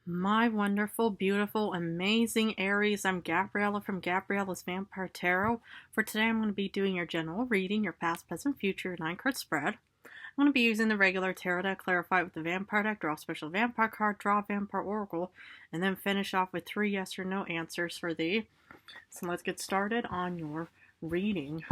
My wonderful, beautiful, amazing Aries. I'm Gabriella from Gabriella's Vampire Tarot. For today, I'm going to be doing your general reading, your past, present, future 9-card spread. I'm going to be using the regular tarot deck, clarify with the vampire deck, draw a special vampire card, draw a vampire oracle, and then finish off with 3 yes or no answers for thee. So let's get started on your reading.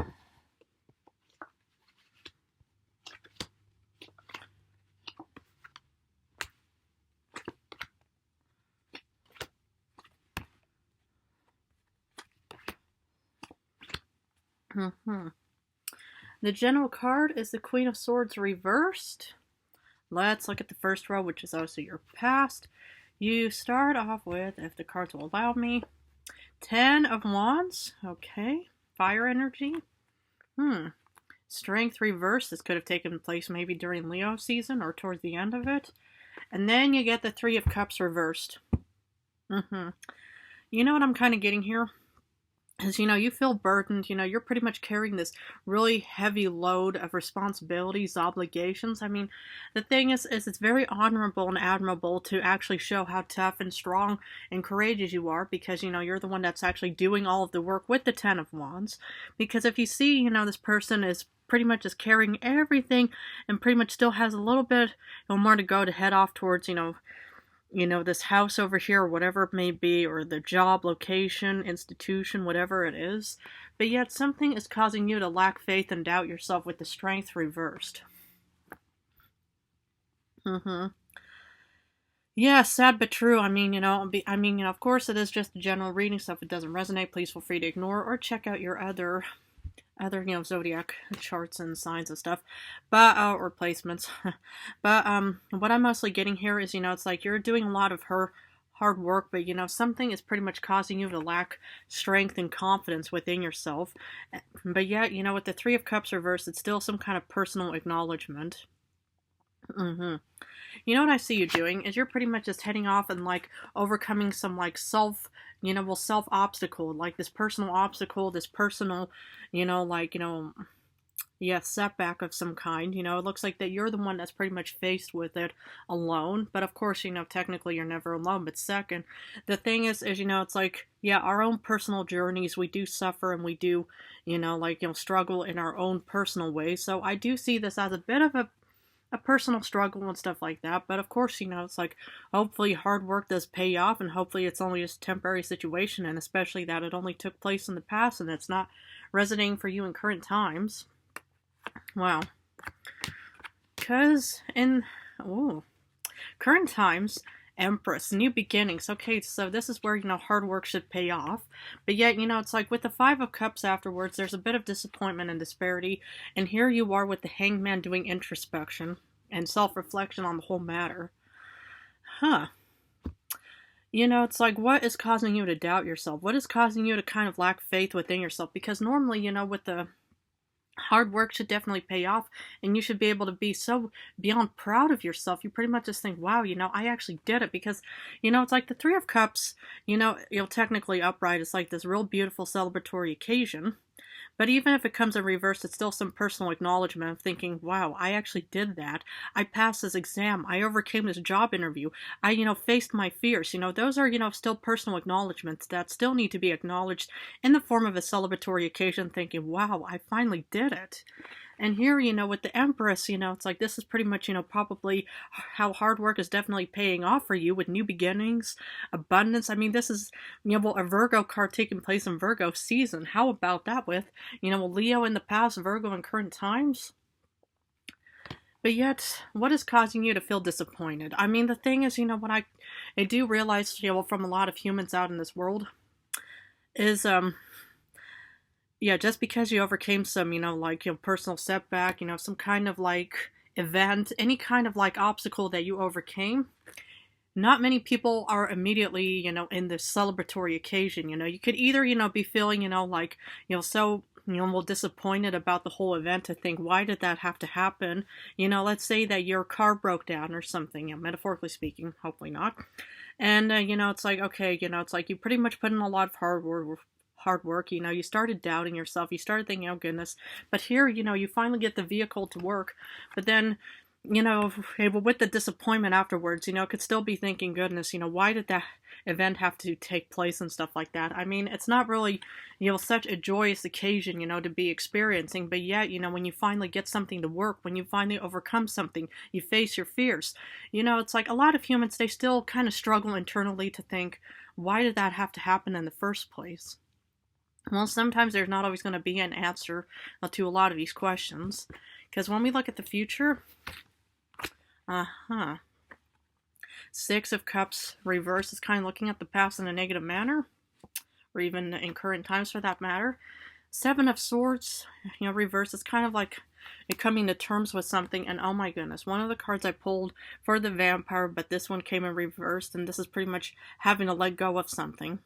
The general card is the Queen of Swords reversed. Let's look at the first row, which is also your past. You start off with, if the cards will allow me, 10 of Wands. Okay. Fire energy. Strength reverse. This could have taken place maybe during Leo season or towards the end of it. And then you get the 3 of Cups reversed. You know what I'm kind of getting here? Is, you feel burdened, you're pretty much carrying this really heavy load of responsibilities, obligations. I mean, the thing is it's very honorable and admirable to actually show how tough and strong and courageous you are because, you're the one that's actually doing all of the work with the 10 of Wands. Because if you see, this person is pretty much just carrying everything and pretty much still has a little bit more to go to head off towards, this house over here, or whatever it may be, or the job, location, institution, whatever it is. But yet something is causing you to lack faith and doubt yourself with the strength reversed. Yeah, sad but true. I mean, of course it is just a general reading, so if it doesn't resonate, please feel free to ignore or check out your other zodiac charts and signs and stuff, but or placements. But what I'm mostly getting here is, it's like you're doing a lot of hard work, but something is pretty much causing you to lack strength and confidence within yourself. But yet, with the 3 of Cups reversed, it's still some kind of personal acknowledgement. You know what I see you doing is you're pretty much just heading off and like overcoming some like self obstacle, like this personal obstacle, this personal, setback of some kind. It looks like that you're the one that's pretty much faced with it alone. But of course, technically you're never alone. But second, the thing is, it's like, yeah, our own personal journeys, we do suffer and we do, struggle in our own personal ways. So I do see this as a bit of a personal struggle and stuff like that. But of course, it's like, hopefully hard work does pay off, and hopefully it's only just a temporary situation, and especially that it only took place in the past and it's not resonating for you in current times. Wow. Because in current times, Empress, new beginnings. Okay, so this is where, hard work should pay off. But yet, it's like with the 5 of Cups afterwards, there's a bit of disappointment and disparity. And here you are with the Hangman doing introspection and self-reflection on the whole matter. It's like, what is causing you to doubt yourself? What is causing you to kind of lack faith within yourself? Because normally, with the hard work should definitely pay off, and you should be able to be so beyond proud of yourself. You pretty much just think, wow, I actually did it. Because, it's like the 3 of Cups, technically upright, it's like this real beautiful celebratory occasion. But even if it comes in reverse, it's still some personal acknowledgement of thinking, wow, I actually did that. I passed this exam. I overcame this job interview. I, faced my fears. Those are, still personal acknowledgements that still need to be acknowledged in the form of a celebratory occasion, thinking, wow, I finally did it. And here, with the Empress, it's like this is pretty much, probably how hard work is definitely paying off for you with new beginnings, abundance. I mean, this is, a Virgo card taking place in Virgo season. How about that with, Leo in the past, Virgo in current times? But yet, what is causing you to feel disappointed? I mean, the thing is, what I do realize, from a lot of humans out in this world is, yeah, just because you overcame some, personal setback, some kind of event, any kind of obstacle that you overcame, not many people are immediately, in this celebratory occasion. You could either, be feeling, so, disappointed about the whole event to think, why did that have to happen? Let's say that your car broke down or something, metaphorically speaking, hopefully not. And, it's like, okay, it's like you pretty much put in a lot of hard work, you started doubting yourself, you started thinking, oh goodness, but here, you finally get the vehicle to work, but then, with the disappointment afterwards, could still be thinking, goodness, why did that event have to take place and stuff like that? I mean, it's not really, such a joyous occasion, to be experiencing, but yet, when you finally get something to work, when you finally overcome something, you face your fears, it's like a lot of humans, they still kind of struggle internally to think, why did that have to happen in the first place? Well, sometimes there's not always going to be an answer to a lot of these questions. Because when we look at the future, Six of Cups reverse is kind of looking at the past in a negative manner, or even in current times for that matter. Seven of Swords, reverse is kind of like coming to terms with something, and oh my goodness, one of the cards I pulled for the Vampire, but this one came in reversed, and this is pretty much having to let go of something.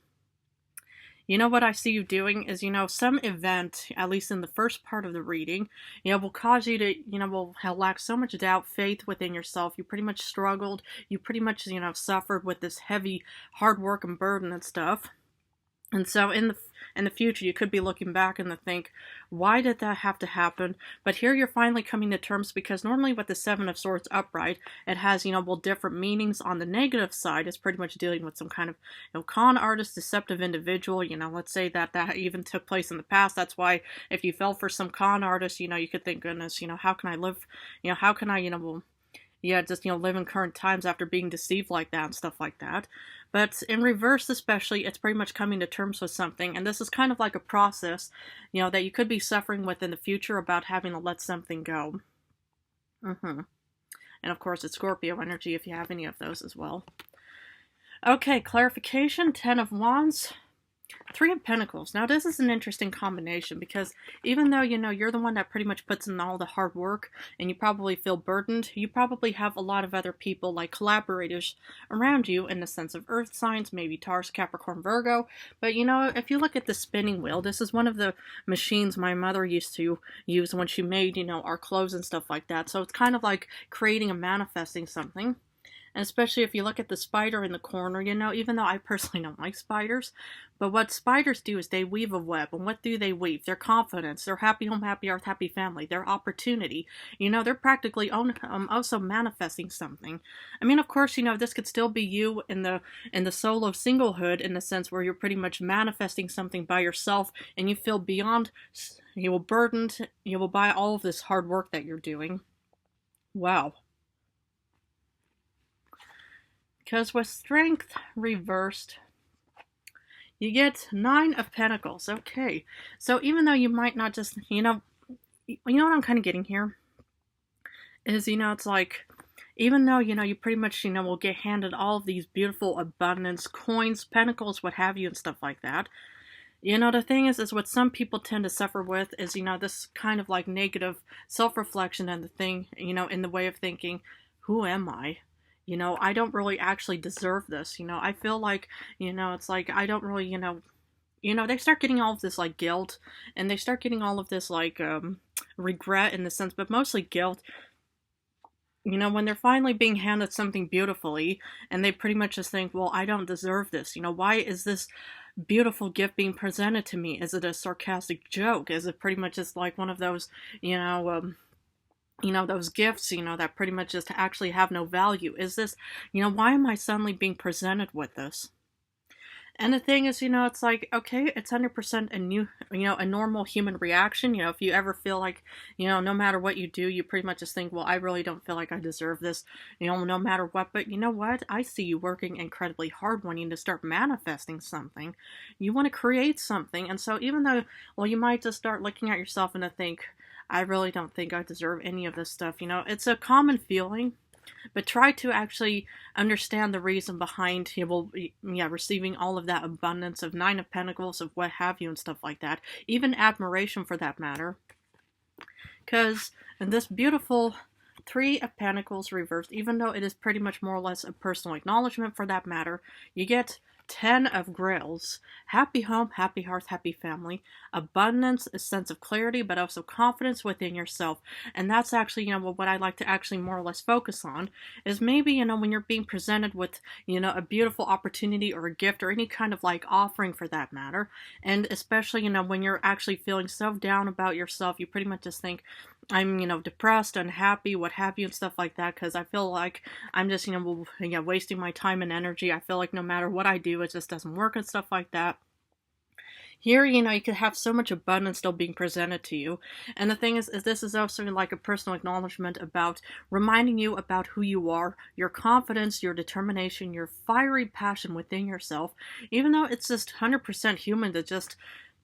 What I see you doing is, some event, at least in the first part of the reading, will cause you to, will lack so much doubt, faith within yourself. You pretty much struggled. You pretty much, suffered with this heavy hard work and burden and stuff. And so in the future, you could be looking back and think, why did that have to happen? But here you're finally coming to terms, because normally with the Seven of Swords upright, it has, different meanings. On the negative side, it's pretty much dealing with some kind of, con artist, deceptive individual. Let's say that even took place in the past. That's why if you fell for some con artist, you could think, goodness, how can I live, how can I, just, live in current times after being deceived like that and stuff like that. But in reverse especially, it's pretty much coming to terms with something. And this is kind of like a process, that you could be suffering with in the future about having to let something go. And of course, it's Scorpio energy if you have any of those as well. Okay, clarification, 10 of Wands. Three of Pentacles. Now, this is an interesting combination, because even though, you're the one that pretty much puts in all the hard work and you probably feel burdened, you probably have a lot of other people, like collaborators, around you in the sense of earth signs, maybe Taurus, Capricorn, Virgo. But, if you look at the spinning wheel, this is one of the machines my mother used to use when she made, our clothes and stuff like that. So it's kind of like creating and manifesting something. And especially if you look at the spider in the corner, even though I personally don't like spiders, but what spiders do is they weave a web. And what do they weave? Their confidence, their happy home, happy earth, happy family, their opportunity. They're practically also manifesting something. I mean, of course, this could still be you in the solo singlehood, in the sense where you're pretty much manifesting something by yourself and you feel beyond, burdened, by all of this hard work that you're doing. Wow. Because with Strength reversed, you get 9 of Pentacles. Okay. So even though you might not just, what I'm kind of getting here is, it's like, even though, you pretty much, will get handed all of these beautiful abundance, coins, pentacles, what have you, and stuff like that. The thing is what some people tend to suffer with is, this kind of like negative self-reflection and the thing, in the way of thinking, who am I? I don't really actually deserve this. I feel like, it's like, I don't really, they start getting all of this, like, guilt, and they start getting all of this, like, regret in the sense, but mostly guilt, when they're finally being handed something beautifully, and they pretty much just think, well, I don't deserve this. Why is this beautiful gift being presented to me? Is it a sarcastic joke? Is it pretty much just like one of those, those gifts, that pretty much just actually have no value? Is this, why am I suddenly being presented with this? And the thing is, it's like, okay, it's 100% a normal human reaction. If you ever feel like, no matter what you do, you pretty much just think, well, I really don't feel like I deserve this, no matter what. But you know what? I see you working incredibly hard, wanting to start manifesting something. You want to create something. And so even though, well, you might just start looking at yourself and think, I really don't think I deserve any of this stuff. It's a common feeling, but try to actually understand the reason behind, receiving all of that abundance of 9 of Pentacles, of what have you, and stuff like that. Even admiration, for that matter. Because in this beautiful 3 of Pentacles reversed, even though it is pretty much more or less a personal acknowledgement, for that matter, you get 10 of Grails. Happy home, happy hearth, happy family. Abundance, a sense of clarity, but also confidence within yourself. And that's actually, what I like to actually more or less focus on is maybe, when you're being presented with, a beautiful opportunity or a gift or any kind of like offering for that matter. And especially, when you're actually feeling so down about yourself, you pretty much just think, I'm, depressed, unhappy, what have you, and stuff like that, because I feel like I'm just, wasting my time and energy. I feel like no matter what I do, it just doesn't work and stuff like that. Here, you could have so much abundance still being presented to you. And the thing is this is also like a personal acknowledgement about reminding you about who you are, your confidence, your determination, your fiery passion within yourself, even though it's just 100% human to just,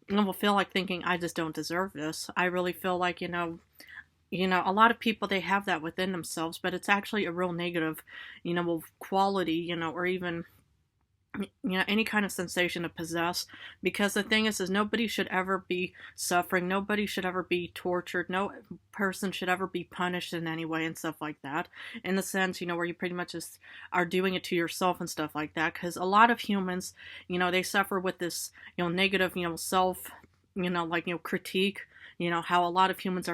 will feel like thinking, I just don't deserve this. I really feel like, a lot of people, they have that within themselves, but it's actually a real negative, quality, or even, any kind of sensation to possess. Because the thing is nobody should ever be suffering. Nobody should ever be tortured. No person should ever be punished in any way and stuff like that. In the sense, where you pretty much just are doing it to yourself and stuff like that. Because a lot of humans, they suffer with this, negative, self, critique. How a lot of humans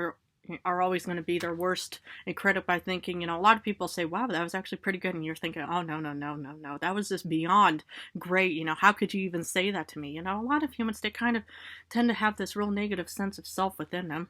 are always going to be their worst critic by thinking, a lot of people say, wow, that was actually pretty good. And you're thinking, oh, no. That was just beyond great. How could you even say that to me? A lot of humans, they kind of tend to have this real negative sense of self within them.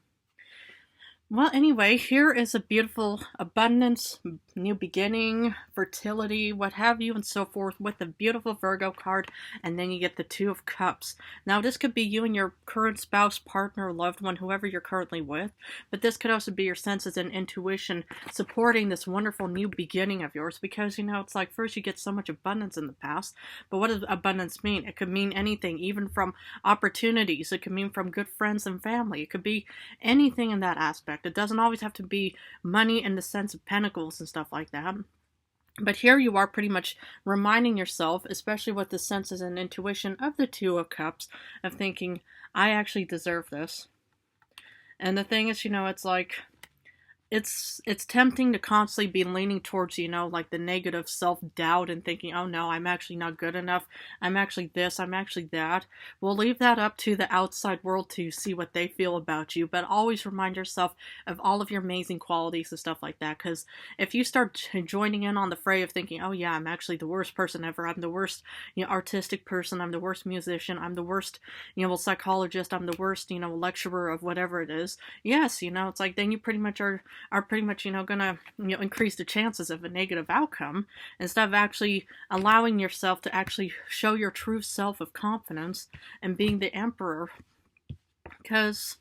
Well, anyway, here is a beautiful abundance, new beginning, fertility, what have you, and so forth with the beautiful Virgo card, and then you get the Two of Cups. Now, this could be you and your current spouse, partner, loved one, whoever you're currently with, but this could also be your senses and intuition supporting this wonderful new beginning of yours, because, it's like first you get so much abundance in the past, but what does abundance mean? It could mean anything, even from opportunities. It could mean from good friends and family. It could be anything in that aspect. It doesn't always have to be money in the sense of pentacles and stuff like that. But here you are pretty much reminding yourself, especially with the senses and intuition of the Two of Cups, of thinking, I actually deserve this. And the thing is, it's like, it's tempting to constantly be leaning towards, like the negative self-doubt and thinking, oh no, I'm actually not good enough. I'm actually this, I'm actually that. We'll leave that up to the outside world to see what they feel about you, but always remind yourself of all of your amazing qualities and stuff like that, because if you start joining in on the fray of thinking, oh yeah, I'm actually the worst person ever, I'm the worst, artistic person, I'm the worst musician, I'm the worst, psychologist, I'm the worst, lecturer of whatever it is, yes, it's like then you pretty much are pretty much, gonna, increase the chances of a negative outcome instead of actually allowing yourself to actually show your true self of confidence and being the emperor. Because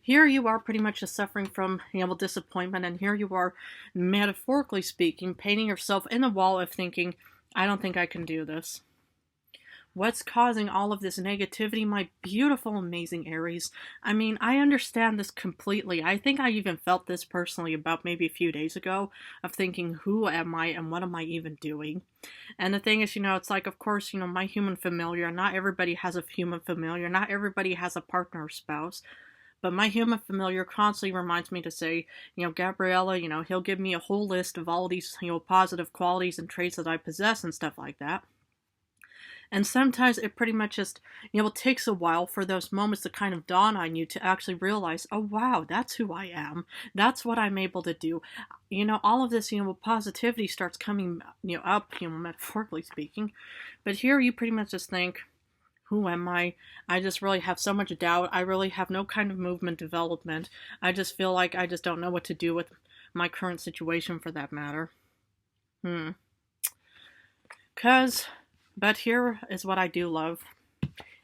here you are pretty much just suffering from, disappointment, and here you are, metaphorically speaking, painting yourself in the wall of thinking, I don't think I can do this. What's causing all of this negativity, my beautiful, amazing Aries? I mean, I understand this completely. I think I even felt this personally about maybe a few days ago of thinking, who am I and what am I even doing? And the thing is, it's like, of course, my human familiar, not everybody has a human familiar, not everybody has a partner or spouse. But my human familiar constantly reminds me to say, Gabriella, he'll give me a whole list of all these, positive qualities and traits that I possess and stuff like that. And sometimes it pretty much just, it takes a while for those moments to kind of dawn on you to actually realize, oh wow, that's who I am. That's what I'm able to do. All of this, positivity starts coming, up, metaphorically speaking. But here you pretty much just think, who am I? I just really have so much doubt. I really have no kind of movement development. I just feel like I just don't know what to do with my current situation for that matter. But here is what I do love.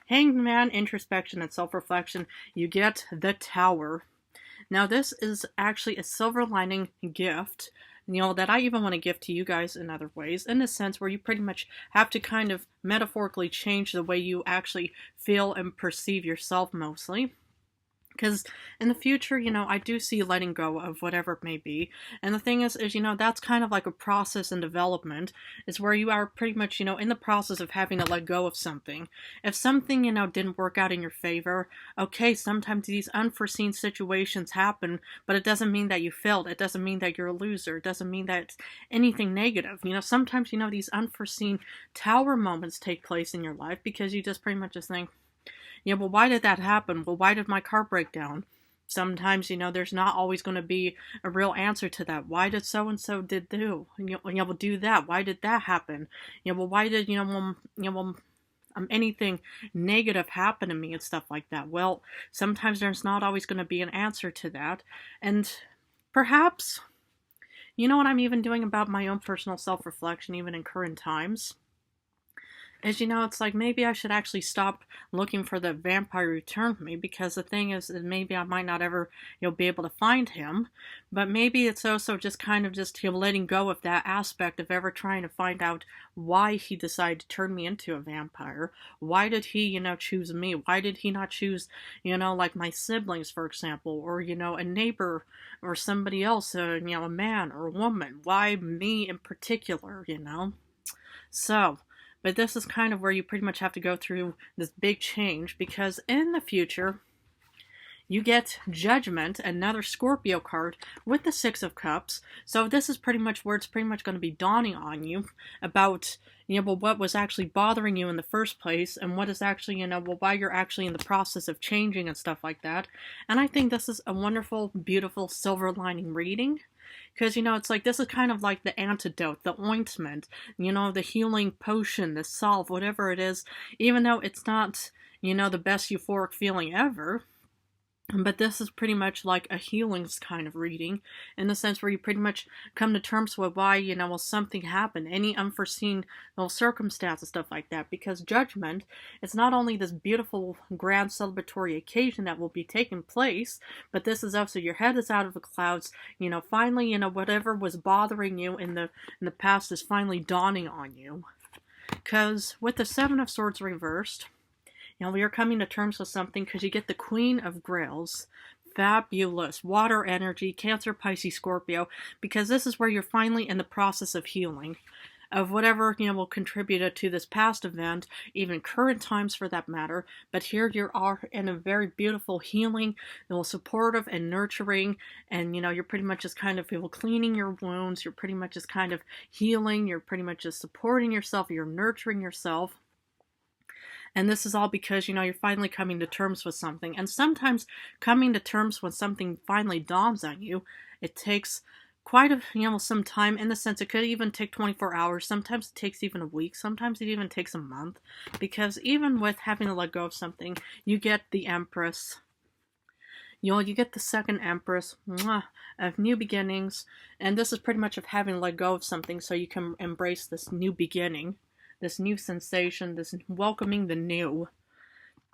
Hanged Man, introspection, and self-reflection. You get the Tower. Now this is actually a silver lining gift, that I even want to give to you guys in other ways, in the sense where you pretty much have to kind of metaphorically change the way you actually feel and perceive yourself mostly. Because in the future, I do see letting go of whatever it may be. And the thing is, that's kind of like a process and development, is where you are pretty much, in the process of having to let go of something. If something, didn't work out in your favor, okay, sometimes these unforeseen situations happen, but it doesn't mean that you failed. It doesn't mean that you're a loser. It doesn't mean that it's anything negative. Sometimes, these unforeseen tower moments take place in your life because you just pretty much just think, yeah, well, why did that happen? Well, why did my car break down? Sometimes, there's not always going to be a real answer to that. Why did so and so did do? Well, do that. Why did that happen? Well, why did anything negative happen to me and stuff like that? Well, sometimes there's not always going to be an answer to that, and perhaps, what I'm even doing about my own personal self-reflection, even in current times, is, it's like maybe I should actually stop looking for the vampire to return to me, because the thing is that maybe I might not ever, be able to find him, but maybe it's also just kind of just, letting go of that aspect of ever trying to find out why he decided to turn me into a vampire. Why did he, choose me? Why did he not choose, like my siblings, for example, or, a neighbor or somebody else, a man or a woman? Why me in particular, So, but this is kind of where you pretty much have to go through this big change, because in the future, you get Judgment, another Scorpio card, with the Six of Cups. So this is pretty much where it's pretty much going to be dawning on you about, what was actually bothering you in the first place, and what is actually, why you're actually in the process of changing and stuff like that. And I think this is a wonderful, beautiful silver lining reading. Because, it's like, this is kind of like the antidote, the ointment, the healing potion, the salve, whatever it is, even though it's not, the best euphoric feeling ever. But this is pretty much like a healings kind of reading, in the sense where you pretty much come to terms with why, will something happen, any unforeseen circumstance and stuff like that. Because Judgment, it's not only this beautiful, grand celebratory occasion that will be taking place, but this is also your head is out of the clouds. Finally, whatever was bothering you in the past is finally dawning on you. Because with the Seven of Swords reversed, you're coming to terms with something, because you get the Queen of Grails. Fabulous. Water energy, Cancer, Pisces, Scorpio. Because this is where you're finally in the process of healing. Of whatever, will contribute to this past event, even current times for that matter. But here you are in a very beautiful healing, supportive and nurturing. And, you're pretty much just kind of cleaning your wounds. You're pretty much just kind of healing. You're pretty much just supporting yourself. You're nurturing yourself. And this is all because, you're finally coming to terms with something. And sometimes coming to terms when something finally dawns on you, it takes quite some time, in the sense it could even take 24 hours. Sometimes it takes even a week. Sometimes it even takes a month. Because even with having to let go of something, you get the Empress. You get the second Empress of new beginnings. And this is pretty much of having to let go of something so you can embrace this new beginning. This new sensation, this welcoming the new.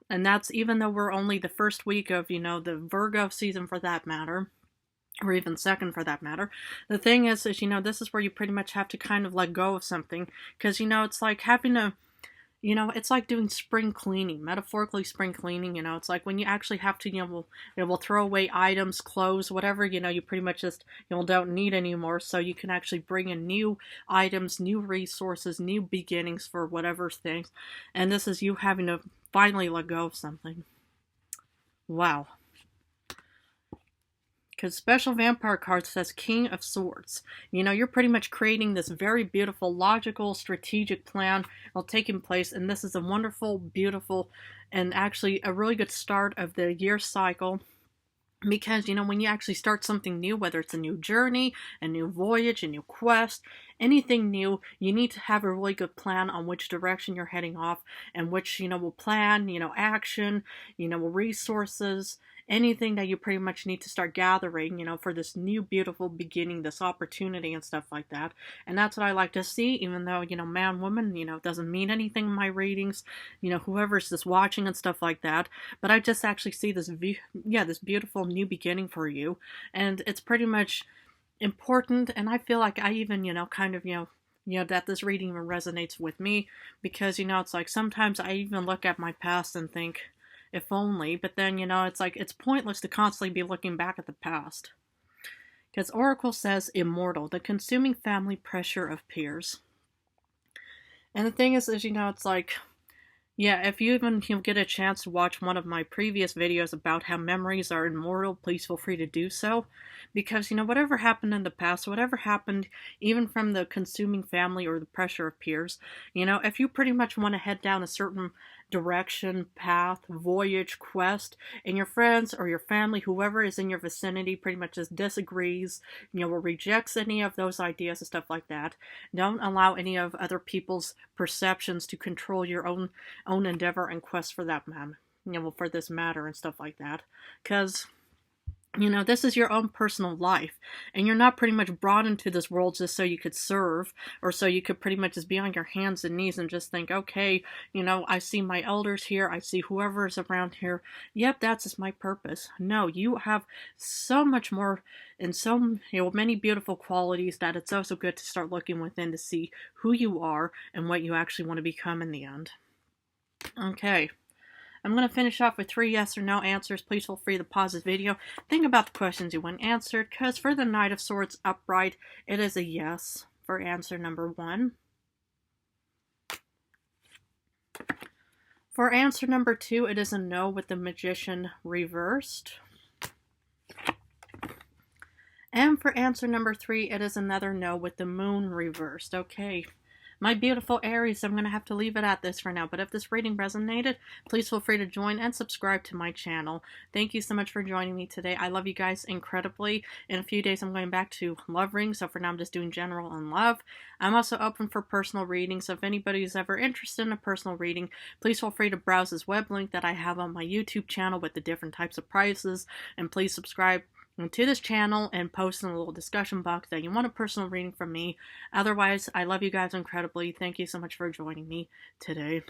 And that's even though we're only the first week of, the Virgo season for that matter, or even second for that matter. The thing is, this is where you pretty much have to kind of let go of something. Because, it's like having to, it's like doing spring cleaning, metaphorically spring cleaning. It's like when you actually have to, we'll throw away items, clothes, whatever, you pretty much just, don't need anymore. So you can actually bring in new items, new resources, new beginnings for whatever things. And this is you having to finally let go of something. Wow. Because special vampire card says King of Swords. You're pretty much creating this very beautiful, logical, strategic plan taking place. And this is a wonderful, beautiful, and actually a really good start of the year cycle. Because, when you actually start something new, whether it's a new journey, a new voyage, a new quest, anything new, you need to have a really good plan on which direction you're heading off, and which, will plan, action, resources, anything that you pretty much need to start gathering, for this new beautiful beginning, this opportunity and stuff like that. And that's what I like to see, even though, man, woman, doesn't mean anything in my readings, whoever's just watching and stuff like that. But I just actually see this this beautiful new beginning for you. And it's pretty much important. And I feel like I even, kind of, that this reading resonates with me, because, it's like sometimes I even look at my past and think, if only, but then, you know, it's like, it's pointless to constantly be looking back at the past. Because Oracle says immortal, the consuming family pressure of peers. And the thing is, you know, it's like, yeah, if you even get a chance to watch one of my previous videos about how memories are immortal, please feel free to do so. Because, you know, whatever happened in the past, whatever happened even from the consuming family or the pressure of peers, you know, if you pretty much want to head down a certain direction, path, voyage, quest, and your friends or your family, whoever is in your vicinity, pretty much just disagrees, you know, or rejects any of those ideas and stuff like that, don't allow any of other people's perceptions to control your own endeavor and quest for that man, you know, for this matter and stuff like that. Because, you know, this is your own personal life, and you're not pretty much brought into this world just so you could serve, or so you could pretty much just be on your hands and knees and just think, okay, you know, I see my elders here, I see whoever is around here, yep, that's just my purpose. No, you have so much more and so, you know, many beautiful qualities that it's also good to start looking within to see who you are and what you actually want to become in the end. Okay. I'm going to finish off with 3 yes or no answers. Please feel free to pause this video. Think about the questions you want answered, because for the Knight of Swords upright, it is a yes for answer number 1. For answer number 2, it is a no with the Magician reversed. And for answer number 3, it is another no with the Moon reversed. Okay. My beautiful Aries, I'm going to have to leave it at this for now, but if this reading resonated, please feel free to join and subscribe to my channel. Thank you so much for joining me today. I love you guys incredibly. In a few days, I'm going back to love rings, so for now, I'm just doing general and love. I'm also open for personal readings, so if anybody's ever interested in a personal reading, please feel free to browse this web link that I have on my YouTube channel with the different types of prices, and please subscribe to this channel and post in a little discussion box that you want a personal reading from me. Otherwise, I love you guys incredibly. Thank you so much for joining me today.